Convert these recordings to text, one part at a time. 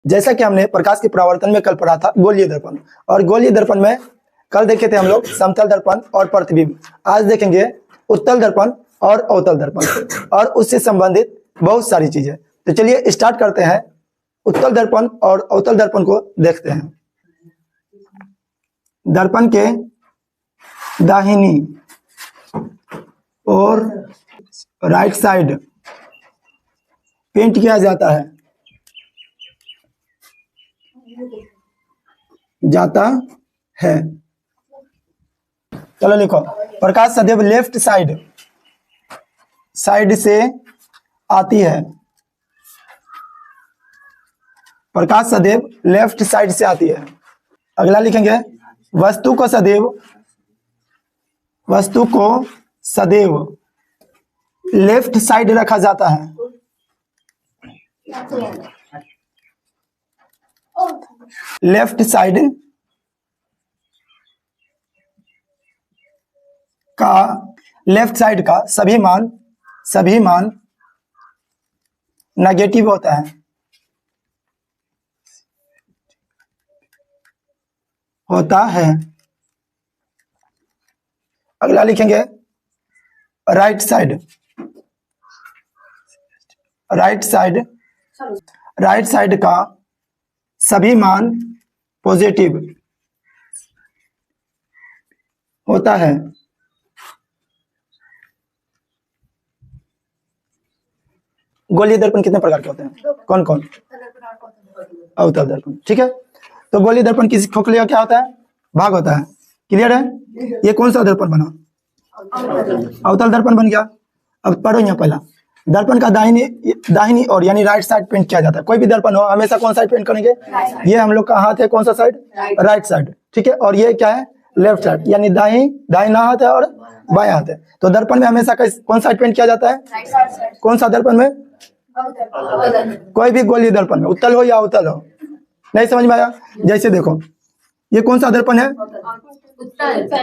जैसा कि हमने प्रकाश के परावर्तन में कल पढ़ा था गोलीय दर्पण, और गोलीय दर्पण में कल देखे थे हम लोग समतल दर्पण और प्रतिबिंब। आज देखेंगे उत्तल दर्पण और अवतल दर्पण और उससे संबंधित बहुत सारी चीजें। तो चलिए स्टार्ट करते हैं। उत्तल दर्पण और अवतल दर्पण को देखते हैं। दर्पण के दाहिनी और राइट साइड पेंट किया जाता है चलो लिखो, प्रकाश सदैव लेफ्ट साइड से आती है। प्रकाश सदैव लेफ्ट साइड से आती है। अगला लिखेंगे, वस्तु को सदैव लेफ्ट साइड रखा जाता है। लेफ्ट साइड का सभी मान नेगेटिव होता है। अगला लिखेंगे, राइट साइड का सभी मान पॉजिटिव होता है। गोलीय दर्पण कितने प्रकार के होते हैं? कौन कौन? अवतल दर्पण, ठीक है। तो गोलीय दर्पण किसी खोखले का क्या होता है? भाग होता है। क्लियर है? ये कौन सा दर्पण बना? अवतल दर्पण बन गया। अब पढ़ो यहाँ पहला, दर्पण का दाहिनी ओर यानी राइट साइड पेंट किया जाता है। कोई भी दर्पण हो हमेशा कौन साइड पेंट करेंगे? ये हम लोग का हाथ है, कौन सा साइड? राइट साइड, ठीक है। और ये क्या है? लेफ्ट साइड, यानी दाहिना हाथ है और बायां हाथ है। तो दर्पण में हमेशा कौन साइड पेंट किया जाता है? कौन सा दर्पण में? कोई भी गोलीय दर्पण में, उत्तल हो या अवतल हो। नहीं समझ में आया? जैसे देखो, ये कौन सा दर्पण है?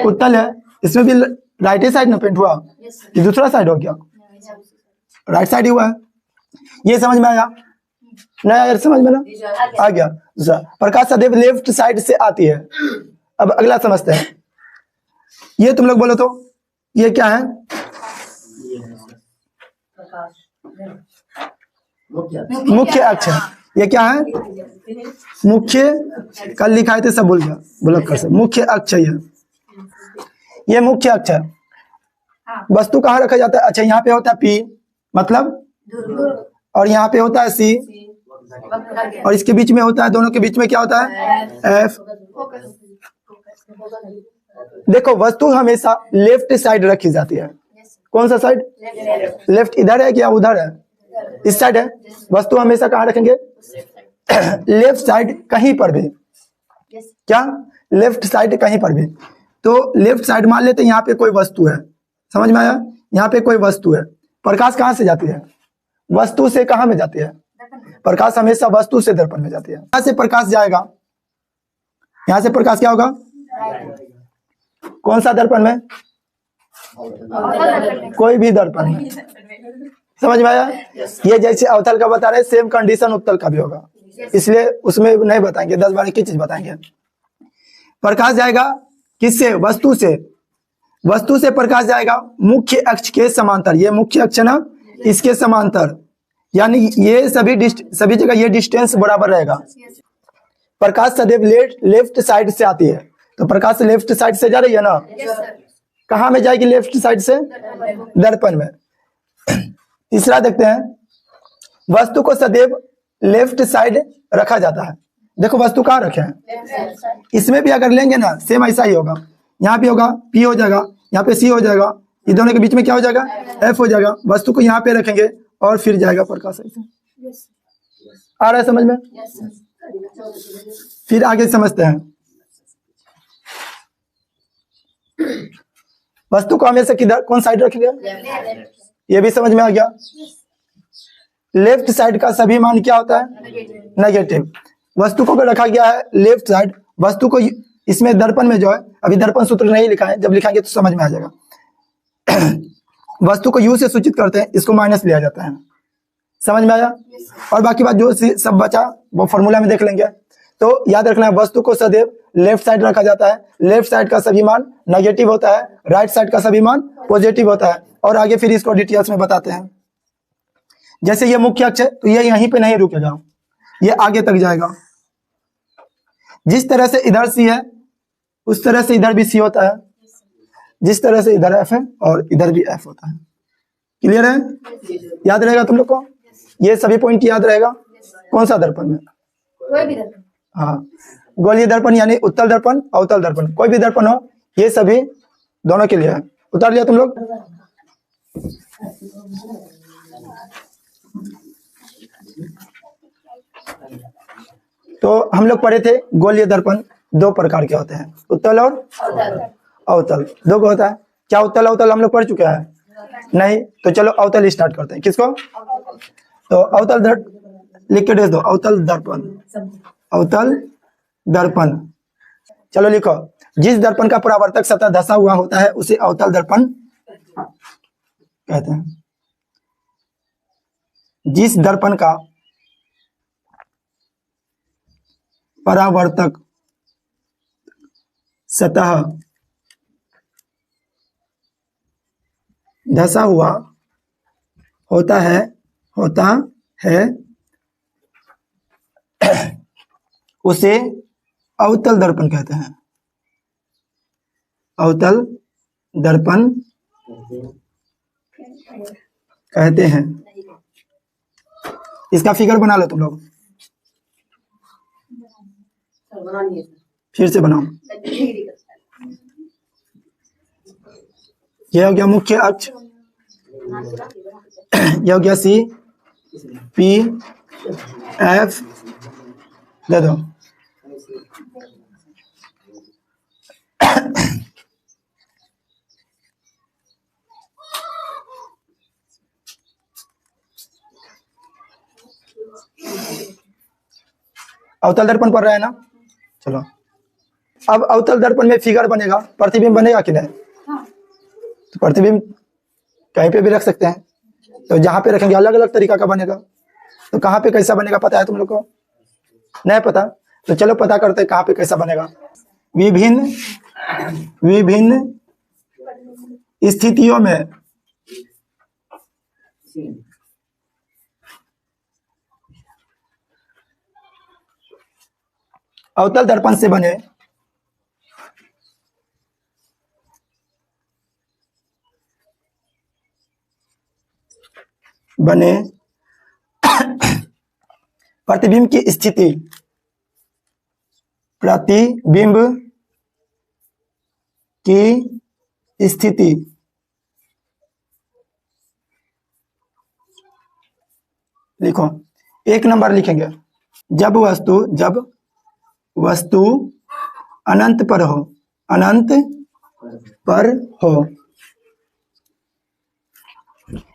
उत्तल है। इसमें भी राइट साइड ना पेंट हुआ, ये दूसरा साइड हो गया, राइट साइड ही हुआ है। ये समझ में आया? नहीं यार, समझ में ना आ गया? दूसरा, प्रकाश सदैव लेफ्ट साइड से आती है। अब अगला समझते हैं। ये तुम लोग बोलो तो, ये क्या है? मुख्य अक्ष है। ये क्या है? मुख्य, कल लिखाए थे सब भूल गया, ब्लॉक कर से। मुख्य अक्ष है ये मुख्य अक्ष है। वस्तु कहाँ रखा जाता है? अच्छा, यहाँ पे होता है P मतलब, और यहाँ पे होता है C, और इसके बीच में होता है, दोनों के बीच में क्या होता है? F। देखो, वस्तु हमेशा लेफ्ट साइड रखी जाती है। कौन सा साइड? लेफ्ट। इधर है क्या उधर है? इस साइड है। वस्तु हमेशा कहाँ रखेंगे? लेफ्ट साइड कहीं पर भी। क्या? लेफ्ट साइड कहीं पर भी। तो लेफ्ट साइड मान लेते हैं यहाँ पे कोई वस्तु है। समझ में आया? यहाँ पे कोई वस्तु है। प्रकाश कहाँ से जाती है? वस्तु से कहाँ में जाती है? प्रकाश हमेशा वस्तु से दर्पण में जाती है। यहाँ से प्रकाश जाएगा, यहाँ से प्रकाश क्या होगा? कौन सा दर्पण में? कोई भी दर्पण में। समझ में आया? ये जैसे अवतल का बता रहे, सेम कंडीशन उत्तल का भी होगा, इसलिए उसमें नहीं बताएंगे, 10-12 की चीज बताएंगे। प्रकाश जाएगा किससे? वस्तु से। वस्तु से प्रकाश जाएगा मुख्य अक्ष के समांतर। ये मुख्य अक्ष ना, इसके समांतर, यानी ये सभी जगह ये डिस्टेंस बराबर रहेगा। प्रकाश सदैव लेफ्ट साइड से आती है, तो प्रकाश लेफ्ट साइड से जा रही है ना। कहाँ में जाएगी? लेफ्ट साइड से दर्पण में। तीसरा देखते हैं, वस्तु को सदैव लेफ्ट साइड रखा जाता है। देखो वस्तु कहाँ रखे हैं? इसमें भी अगर लेंगे ना, सेम ऐसा ही होगा। यहाँ पे होगा P हो जाएगा, यहाँ पे C हो जाएगा, ये दोनों के बीच में क्या हो जाएगा? F हो जाएगा। वस्तु को यहाँ पे रखेंगे और फिर जाएगा प्रकाश ऐसे। आ रहा है समझ में? फिर आगे समझते हैं। वस्तु को हमेशा किधर, कौन साइड रखेंगे? ये भी समझ में आ गया। लेफ्ट साइड का सभी मान क्या होता है? नेगेटिव। वस्तु को रखा गया है लेफ्ट साइड। वस्तु को इसमें दर्पण में जो है, अभी दर्पण सूत्र नहीं लिखा है, जब लिखाएंगे तो समझ में आ जाएगा। वस्तु को U से सूचित करते हैं, इसको माइनस लिया जाता है। समझ में आया? और बाकी बात जो सब बचा वो फॉर्मूला में देख लेंगे। तो याद रखना है, वस्तु को सदैव लेफ्ट साइड रखा जाता है, लेफ्ट साइड का सभी मान नेगेटिव होता है, राइट साइड का सभी मान पॉजिटिव होता है। और आगे फिर इसको डिटेल्स में बताते हैं। जैसे ये मुख्य अक्ष है तो ये यहीं पे नहीं रुकेगा, ये आगे तक जाएगा। जिस तरह से इधर सी है उस तरह से इधर भी सी होता है, जिस तरह से इधर एफ है और इधर भी एफ होता है। क्लियर है? याद रहेगा तुम लोग को? ये सभी पॉइंट याद रहेगा। कौन सा दर्पण में? कोई भी दर्पण। हाँ, गोलीय दर्पण यानी उत्तल दर्पण, अवतल दर्पण, कोई भी दर्पण हो, ये सभी दोनों के लिए है। उतार लिया तुम लोग? तो हम लोग पढ़े थे गोलीय दर्पण दो प्रकार के होते हैं, उत्तल और अवतल। दो को होता है। क्या उत्तल अवतल हम लोग पढ़ चुके हैं? नहीं। तो चलो अवतल स्टार्ट करते हैं। किसको? तो अवतल लिख के दे दो, अवतल दर्पण। अवतल दर्पण, चलो लिखो। जिस दर्पण का परावर्तक सतह धंसा हुआ होता है उसे अवतल दर्पण कहते हैं। जिस दर्पण का परावर्तक सतह धंसा हुआ होता है उसे अवतल दर्पण कहते हैं। अवतल दर्पण कहते हैं। इसका फिगर बना लो तुम लोग, फिर से बनाओ। यह हो गया मुख्य अक्ष, यह हो गया सी, पी, एफ, दे दो। अवतल दर्पण पढ़ रहा है ना? चलो, अब अवतल दर्पण में फिगर बनेगा, प्रतिबिंब बनेगा कि नहीं? तो प्रतिबिंब कहीं पे भी रख सकते हैं, तो जहां पे रखेंगे अलग अलग तरीका का बनेगा। तो कहाँ पे कैसा बनेगा पता है तुम लोग को? नहीं पता? तो चलो पता करते हैं कहाँ पे कैसा बनेगा। विभिन्न स्थितियों में अवतल दर्पण से बने प्रतिबिंब की स्थिति, प्रतिबिंब की स्थिति लिखो। एक नंबर लिखेंगे, जब वस्तु अनंत पर हो, अनंत पर हो,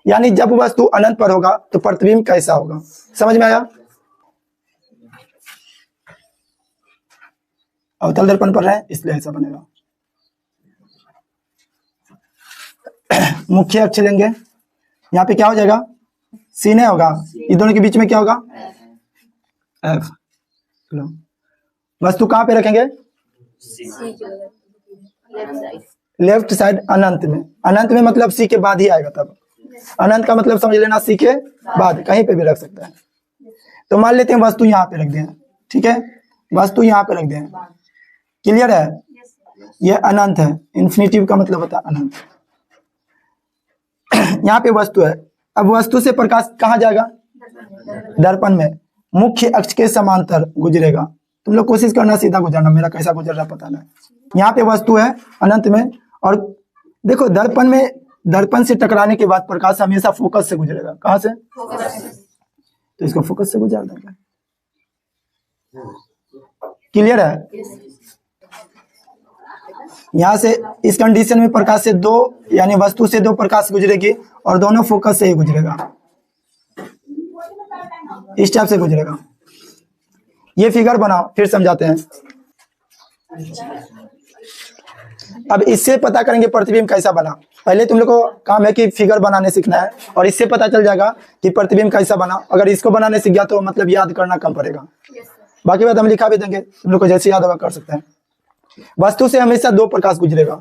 यानी जब वस्तु अनंत पर होगा तो प्रतिबिंब कैसा होगा? समझ में आया? अवतल दर्पण पर है इसलिए ऐसा बनेगा। मुख्य अक्ष लेंगे, यहाँ पे क्या हो जाएगा? सी नहीं होगा, ये दोनों के बीच में क्या होगा? एफ। वस्तु कहाँ पे रखेंगे? लेफ्ट साइड अनंत में। अनंत में मतलब सी के बाद ही आएगा, तब अनंत का मतलब समझ लेना सी के बाद, कहीं पे भी रख सकता है। तो मान लेते हैं वस्तु यहाँ पे रख दें, ठीक है? वस्तु यहाँ पे रख दें। क्लियर है? ये अनंत है, इन्फिनिटिव का मतलब होता है अनंत। यहाँ पे वस्तु है। अब वस्तु से प्रकाश कहाँ जाएगा? दर्पण में मुख्य अक्ष के समांतर गुजरेगा। तुम लोग कोशिश करना सीधा गुजरना, मेरा कैसा गुजर रहा पता नहीं। यहाँ पे वस्तु है अनंत में, और देखो दर्पण में, दर्पण से टकराने के बाद प्रकाश हमेशा फोकस से गुजरेगा। कहाँ से? तो इसको फोकस से गुजार देंगे। क्लियर है? यहाँ से इस कंडीशन में प्रकाश से दो, यानी वस्तु से दो प्रकाश गुजरेगी और दोनों फोकस से ही गुजरेगा, इस टाइप से गुजरेगा। ये फिगर बनाओ, फिर समझाते हैं। अब इससे पता करेंगे प्रतिबिंब कैसा बना। पहले तुम लोग को काम है कि फिगर बनाने सीखना है, और इससे पता चल जाएगा कि प्रतिबिंब कैसा बना। अगर इसको बनाने सीख गया तो मतलब याद करना कम पड़ेगा। बाकी बात हम लिखा भी देंगे, तुम लोग को जैसे याद होगा कर सकते हैं। वस्तु से हमेशा दो प्रकाश गुजरेगा।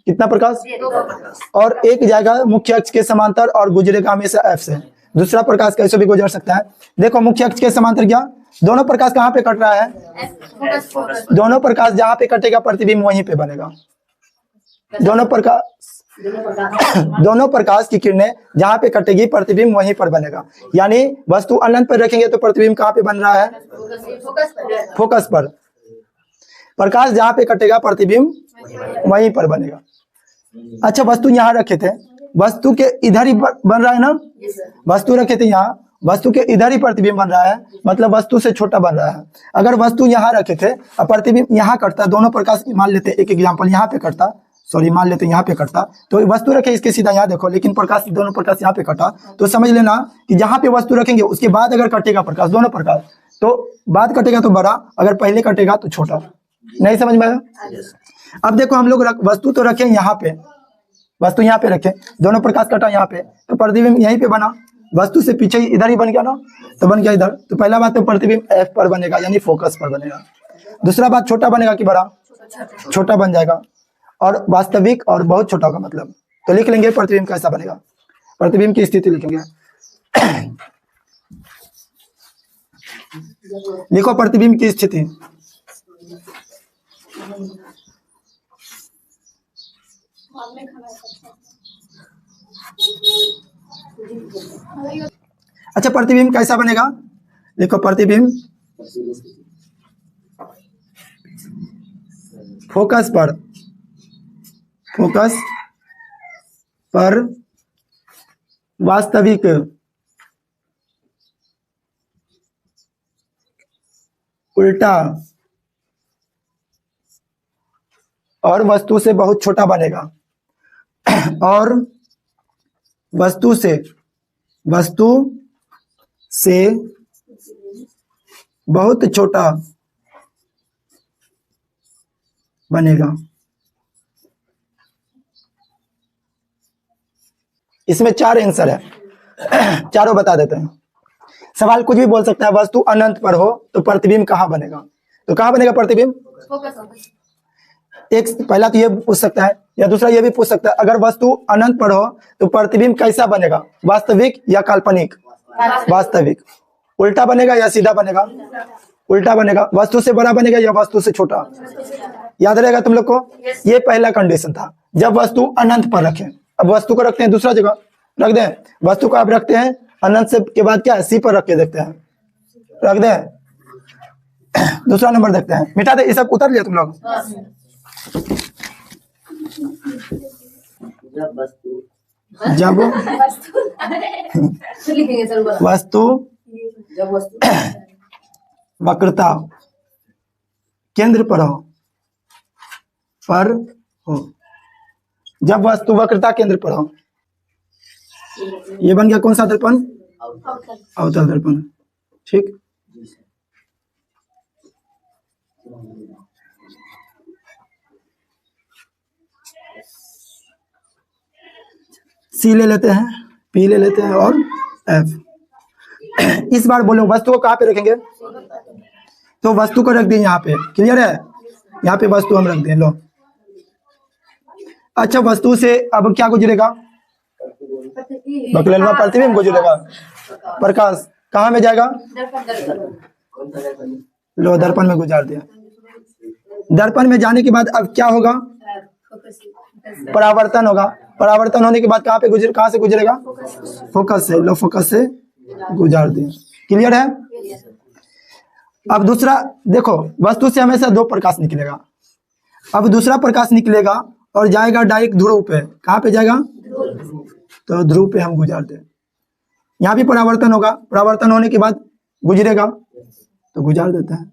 कितना प्रकाश? और एक जाएगा मुख्य अक्ष के समांतर और गुजरेगा हमेशा एफ से। दूसरा प्रकाश कैसे भी गुजर सकता है। देखो मुख्य अक्ष के समांतर क्या, दोनों प्रकाश कहाँ पे कट रहा है? दोनों प्रकाश जहाँ पे कटेगा प्रतिबिंब वहीं पे बनेगा। दोनों प्रकाश की किरणें जहाँ पे कटेगी प्रतिबिंब वहीं पर बनेगा। यानी वस्तु अनंत पर रखेंगे तो प्रतिबिंब कहाँ पे बन रहा है? फोकस पर। प्रकाश जहाँ पे कटेगा प्रतिबिंब वहीं पर बनेगा। अच्छा, वस्तु यहाँ रखे थे, वस्तु के इधर ही बन रहा है ना? वस्तु रखे थे यहाँ, वस्तु के इधर ही प्रतिबिंब बन रहा है, मतलब वस्तु से छोटा बन रहा है। अगर वस्तु यहाँ रखे थे और प्रतिबिंब यहाँ कटता, दोनों प्रकाश मान लेते एक एग्जाम्पल यहाँ पे कटता, सॉरी मान लेते यहाँ पे कटता, तो वस्तु रखे इसके सीधा यहाँ देखो, लेकिन प्रकाश दोनों प्रकाश यहाँ पे कटा, तो समझ लेना कि जहाँ पे वस्तु रखेंगे उसके बाद अगर कटेगा प्रकाश, दोनों प्रकाश, तो बाद कटेगा तो बड़ा, अगर पहले कटेगा तो छोटा। नहीं समझ में आया? अब देखो हम लोग वस्तु तो रखे यहाँ पे, वस्तु यहाँ पे रखे, दोनों प्रकाश कटा यहाँ पे, तो प्रतिबिंब यहीं पे बना। वस्तु से पीछे इधर ही बन गया ना, तो बन गया इधर। तो पहला बात तो प्रतिबिंब एफ पर बनेगा, यानी फोकस पर बनेगा। दूसरा बात छोटा बनेगा कि बड़ा? छोटा बन जाएगा। और वास्तविक और बहुत छोटा का मतलब, तो लिख लेंगे प्रतिबिंब कैसा बनेगा। प्रतिबिंब की स्थिति लिखेंगे। लिखो प्रतिबिंब की स्थिति। अच्छा, प्रतिबिंब कैसा बनेगा? लिखो प्रतिबिंब फोकस पर, फोकस पर वास्तविक उल्टा और वस्तु से बहुत छोटा बनेगा। और वस्तु से बहुत छोटा बनेगा। इसमें 4 आंसर है, चारों बता देते हैं। सवाल कुछ भी बोल सकता है, वस्तु अनंत पर हो तो प्रतिबिंब कहाँ बनेगा? तो कहाँ बनेगा प्रतिबिंब? एक पहला तो ये पूछ सकता है, या दूसरा ये भी पूछ सकता है, अगर वस्तु अनंत पर हो तो प्रतिबिंब कैसा बनेगा? वास्तविक या काल्पनिक? वास्तविक। उल्टा बनेगा या सीधा बनेगा? उल्टा बनेगा। वस्तु से बड़ा बनेगा या वस्तु से छोटा? याद रहेगा तुम लोग को, ये पहला कंडीशन था जब वस्तु अनंत पर रखें। अब वस्तु को रखते हैं दूसरा जगह रख दें, वस्तु को आप रखते हैं अनंत से के बाद क्या है, सी पर रख के देखते हैं, रख दें। दूसरा नंबर देखते हैं, मिटा दे, ये सब उतर लिया तुम लोग। जब वस्तु वक्रता केंद्र पर हो, जब वस्तु वक्रता केंद्र पर हो, ये बन गया कौन सा दर्पण? अवतल दर्पण। ठीक, सी ले लेते हैं, पी ले लेते हैं और एफ। इस बार बोलो वस्तु को कहाँ पे रखेंगे? तो वस्तु को रख दें यहाँ पे, क्लियर है? यहाँ पे वस्तु हम रख दें, लो। अच्छा, वस्तु से अब क्या गुजरेगा? बकलवा प्रतिबिंब गुजरेगा। प्रकाश कहाँ में जाएगा? लो, दर्पण में गुजार दिया। दर्पण में जाने के बाद अब क्या होगा? परावर्तन होगा। परावर्तन होने के बाद कहाँ पे कहाँ से गुजरेगा? फोकस से। लो, फोकस से गुजार दिया। क्लियर है? अब दूसरा देखो, वस्तु से हमेशा 2 प्रकाश निकलेगा। अब दूसरा प्रकाश निकलेगा और जाएगा डायरेक्ट ध्रुव पे। कहाँ पे जाएगा? तो ध्रुव पे हम गुजार दें। यहाँ भी परावर्तन होगा, परावर्तन होने के बाद गुजरेगा तो गुजार देते हैं।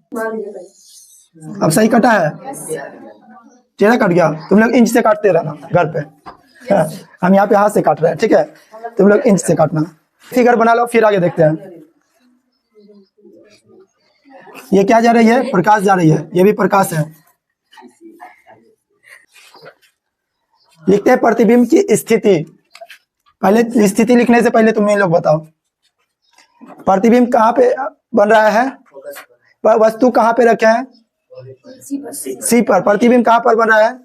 अब सही कटा है? चेहरा कट गया? तुम लोग इंच से काटते रहना घर पे। हम यहाँ पे हाथ से काट रहे हैं, ठीक है? तुम लोग इंच से काटना। फिगर बना लो, फिर आगे देखते हैं। ये क्या जा रही है? प्रकाश जा रही है, ये भी प्रकाश है। लिखते हैं प्रतिबिंब की स्थिति। पहले स्थिति लिखने से पहले तुम लोग बताओ, प्रतिबिंब कहाँ पे बन रहा है, वस्तु कहाँ पे रखे हैं, सी पर। प्रतिबिंब कहाँ पर बन रहा है,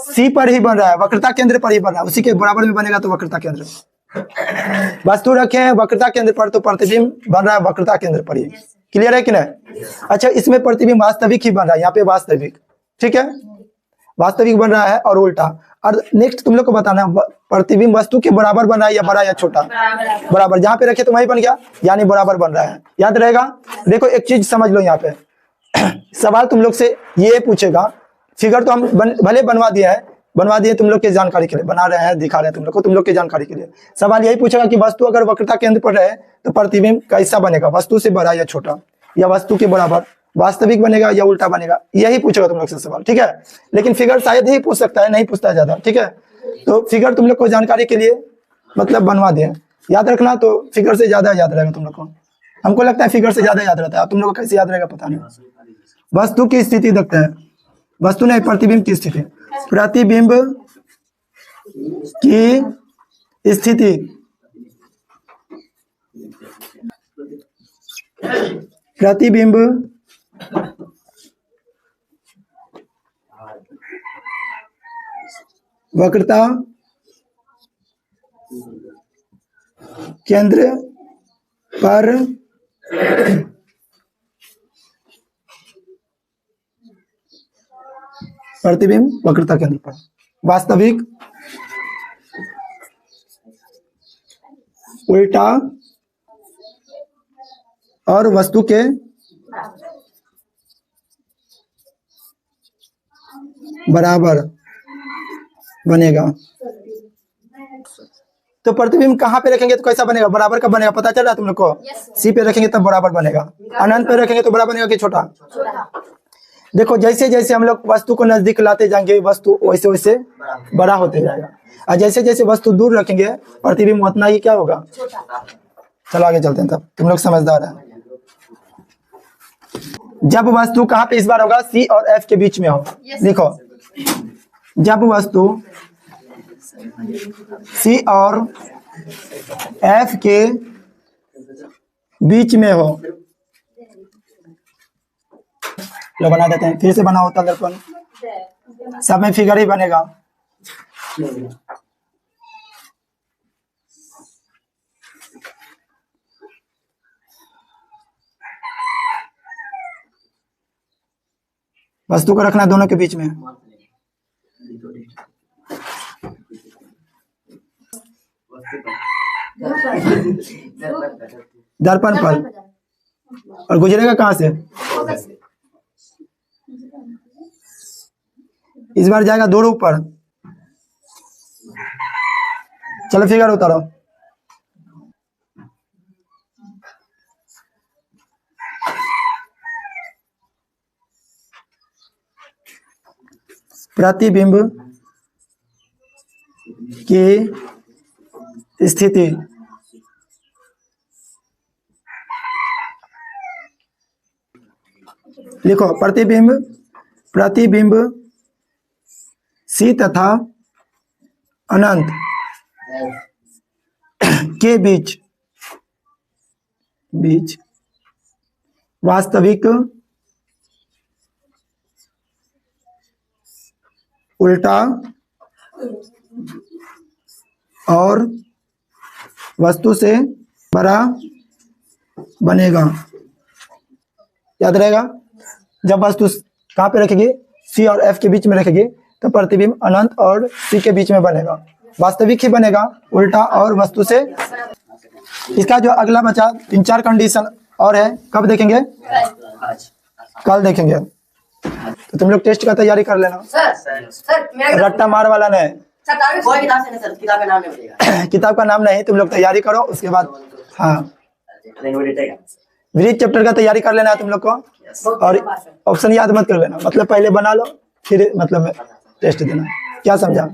सी पर ही बन रहा है, वक्रता केंद्र पर ही बन रहा है, उसी के बराबर में बनेगा तो वक्रता केंद्र। वस्तु रखे हैं वक्रता केंद्र पर, तो प्रतिबिंब बन रहा है वक्रता केंद्र पर ही। क्लियर है कि नहीं? अच्छा, इसमें प्रतिबिंब वास्तविक ही बन रहा है, यहाँ पे वास्तविक, ठीक है, वास्तविक बन रहा है और उल्टा। और नेक्स्ट तुम लोग को बताना प्रतिबिंब वस्तु के बराबर बन रहा है या बड़ा या छोटा, बराबर। जहां पे रखे तो वही बन गया, यानी बराबर बन रहा है। याद रहेगा। देखो एक चीज समझ लो, यहाँ पे सवाल तुम लोग से ये पूछेगा, फिगर तो हम भले बनवा दिए तुम लोग के जानकारी के लिए, बना रहे हैं, दिखा रहे हैं तुम लोग के जानकारी के लिए। सवाल यही पूछेगा कि वस्तु अगर वक्रता केंद्र पर रहे तो प्रतिबिंब कैसा बनेगा, वस्तु से बड़ा या छोटा, या वस्तु के बराबर, वास्तविक बनेगा या उल्टा बनेगा, यही पूछेगा तुम लोग से सवाल, ठीक है। लेकिन फिगर शायद ही पूछ सकता है, नहीं पूछता है ज्यादा, ठीक है। तो फिगर तुम लोग को जानकारी के लिए मतलब बनवा दिए, याद रखना। तो फिगर से ज्यादा याद रहेगा तुम लोग को, हमको लगता है फिगर से ज्यादा याद रहता है, तुम लोग को कैसे याद रहेगा पता नहीं। वस्तु की स्थिति देखते हैं, वस्तु नहीं प्रतिबिंब की स्थिति। प्रतिबिंब की स्थिति, प्रतिबिंब वक्रता केंद्र पर प्रतिबिंब वक्रता केंद्र पर, वास्तविक, उल्टा और वस्तु के बराबर बनेगा। तो प्रतिबिंब कहाँ पे रखेंगे तो कैसा बनेगा, बराबर का बनेगा, पता चल रहा है तुम लोग को। सी पे रखेंगे तब बराबर बनेगा, अनंत पे रखेंगे तो बड़ा बनेगा कि छोटा। देखो जैसे जैसे हम लोग वस्तु को नजदीक लाते जाएंगे, वस्तु वैसे वैसे बड़ा होते जाएगा, और जैसे जैसे वस्तु दूर रखेंगे प्रतिबिंब उतना ही क्या होगा। चलो आगे चलते हैं, तब तुम लोग समझदार है। जब वस्तु कहाँ पे इस बार होगा, सी और एफ के बीच में हो। देखो जब वस्तु सी और एफ के बीच में हो, लो बना देते हैं, फिर से बना होता दर्पण, सब में फिगर ही बनेगा। वस्तु को रखना दोनों के बीच में, दर्पण पर, और गुजरेगा कहां से, इस बार जाएगा दो रूप पर। चलो फिगर उतारो, प्रतिबिंब की स्थिति लिखो, प्रतिबिंब सी तथा अनंत के बीच वास्तविक, उल्टा और वस्तु से बड़ा बनेगा। याद रहेगा, जब वस्तु कहाँ पे रखेगी, सी और एफ के बीच में रखेगी, तो प्रतिबिंब अनंत और सी के बीच में बनेगा, वास्तविक ही बनेगा, उल्टा और वस्तु से। इसका जो अगला बचा 3-4 कंडीशन और है, कब देखेंगे, कल देखेंगे। तो तुम लोग टेस्ट का तैयारी कर लेना। सर रट्टा मार वाला नहीं, किताब का नाम नहीं, तुम लोग तैयारी करो, उसके बाद हाँ ब्रीज चैप्टर का तैयारी कर लेना है तुम लोग को, और ऑप्शन याद मत कर लेना, मतलब पहले बना लो फिर मतलब टेस्ट देना। क्या समझा,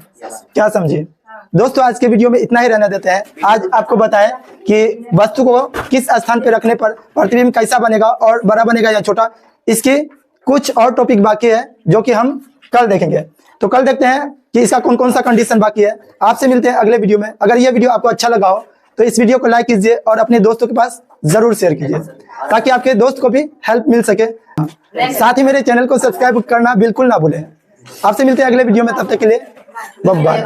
क्या समझे दोस्तों। आज के वीडियो में इतना ही रहने देते हैं। आज आपको बताएं कि वस्तु को किस स्थान पे रखने पर प्रतिबिंब कैसा बनेगा और बड़ा बनेगा या छोटा। इसके कुछ और टॉपिक बाकी है जो कि हम कल देखेंगे। तो कल देखते हैं कि इसका कौन कौन सा कंडीशन बाकी है। आपसे मिलते हैं अगले वीडियो में। अगर ये वीडियो आपको अच्छा लगा हो तो इस वीडियो को लाइक कीजिए और अपने दोस्तों के पास जरूर शेयर कीजिए ताकि आपके दोस्त को भी हेल्प मिल सके। साथ ही मेरे चैनल को सब्सक्राइब करना बिल्कुल ना भूलें। आपसे मिलते हैं अगले वीडियो में, तब तक के लिए बाय बाय।